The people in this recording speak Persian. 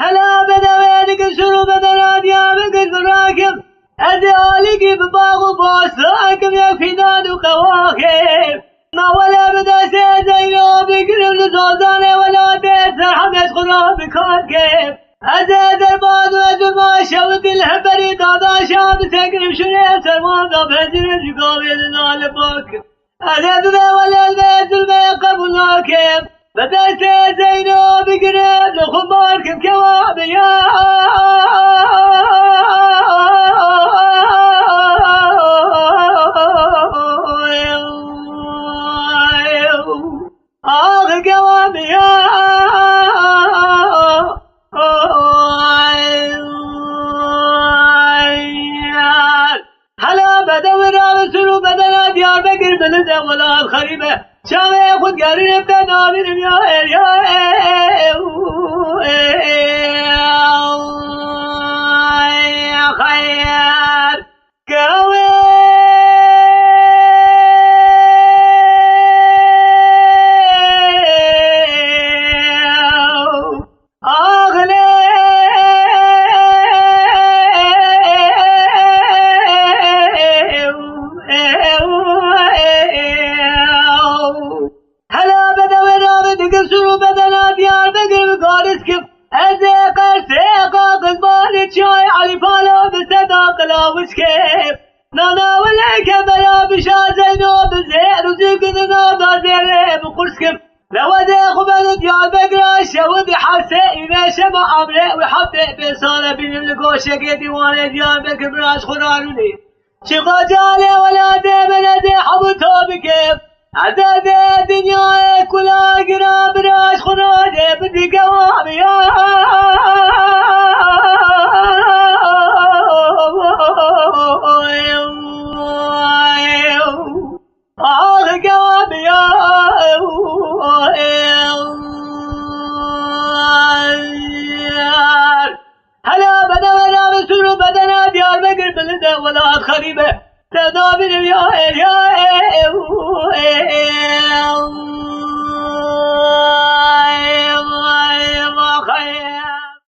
هلا بدوينك شنو بدنا ديابك الراكب أديالك بباغ وبوساكم يا فدان وقواكب ما ولا بدا سيدينو بقرب لزوزاني ولا بيت حمد خراب كاكب أزيد الباد وأزل ما شوت الهبري دادا شام تقرب شنو سرمادا بهجر الجقابل نالباك أزيد ولا البيت الميقب وناكب بدأ سيدينو بقرب لخباركم كواب يا قوام يا هلا بدور على سلو بدنا ديار بقر بلده ولا الخريبة شامي خود قارين بتنا من يا خير قوي شنو بدنا ديار بقر بقارسكم أزيقر سيقا قلباني شاي علي بالا بسداق لاوشكيف نانا ولا كبلا بشازينو بزير وزيقنا دازير بقرسكم لو أزيقوا بنا ديار بقر الشود حاسي إما شبا عمري وحبي بيصالة بين القوشة ديواني ديار بقر براش خرانوني شقا جالي ولا ديمنا دي حبوتو بكيف عدد الدنيا كلها قراب راش خراجة بدي قوام يا قوام يا هلا بدنا بسرو بدنا ديار بقر بلده ولا خريبة تدابر يا